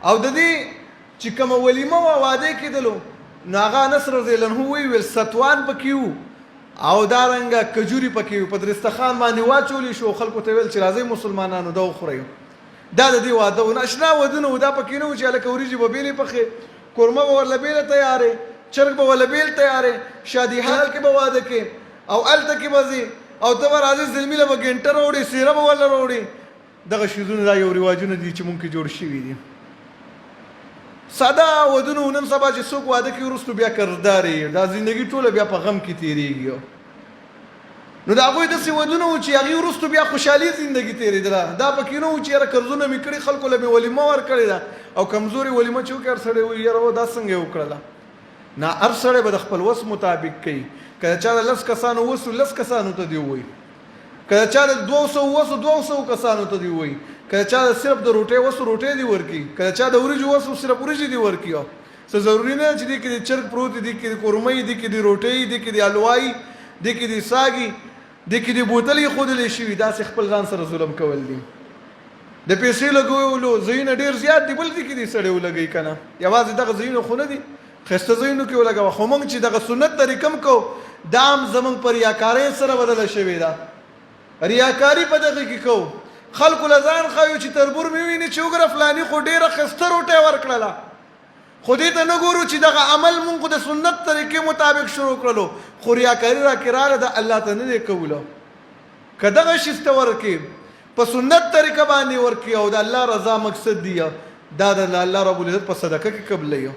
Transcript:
او د دې چې کومه ولیمه وه واده کېدلو نو هغه انس رضی الله عنه وویل ستوان پکې وو او دارنګه کجوري پکې وو په دسترخوان باندې واچولی شو خلکو ته ویل چې راځئ مسلمانانو دا وخورئ دا د دې واده و ناشنا ودونه و دا پکې نه و چې هلکه وریجې به بېلې پخې قورمه به ورله بېله تیارې چرګ به ورله بېل تیارې شادي حال کې به واده کې او هلته کې به ځي او ته به راځې زلمي له به ګنټه راوړې سیره به ورله راوړې دغه شیزونه دا یو رواجونه دي چې مونږ کې جوړ شوي دي ساده ودونه نن سبا چې څوک واده کوي وروستو بیا قرضدارې دا زندګي ټوله بیا په غم کې تېرېږي نو د هغوی داسې ودونه وو چې هغې وروستو بیا خوشحالي زندګي تېرېدله دا پکې نه وو چې یاره قرضونه مې کړي خلکو له مې ولیمه ورکړې ده او کمزورې ولیمه چې وکړي هر سړی وایي یاره دا څنګه یې وکړله نه هر سړی به د خپل وس مطابق کوي که د چا د 10 کسانو وسو 10 کسانو ته دې ووایي که د چا د 200 وسو 200 کسانو ته دې ووایي که د چا د صرف د روټۍ وسو روټۍ دې ورکړي که د چا د وریجو وسو صرف وریجې دې ورکړي څه ضروري نه چې دې کې د چرګ پروت دي دې کې د قورمۍ دې کې د روټۍ دې کې د حلوایي دې کې د ساګي دې کې د بوتل ایښودلی شوي داسې خپل ځان سره ظلم کول دي د پیسې لګولو ځایونه ډېر زیات دي بل دې کې دې سړی ولګوي که نه یوازې دغه ځایونه خو نه دي ښایسته ځایونو کې ولګوه خو موږ چې دغه سنت طریقه م کوو دا هم زموږ په ریاکارۍ سره بدله شوې ده ریاکاري په دغه کې کوو خلکو له ځان ښایو چې تربور مې ویني چې وګوره فلاني خو ډېره ښایسته روټۍ ورکړله خو دې ته نه ګورو چې دغه عمل مونږ د سنت طریقې مطابق شروع کړلو خو ریاکاري راکې راغله د الله ته نه دی کوله که دغه شي ته ورکې په سنت طریقه باندې ورکې او د الله رضا مقصد دی دا د الله رب العزت په صدقه کې قبلوي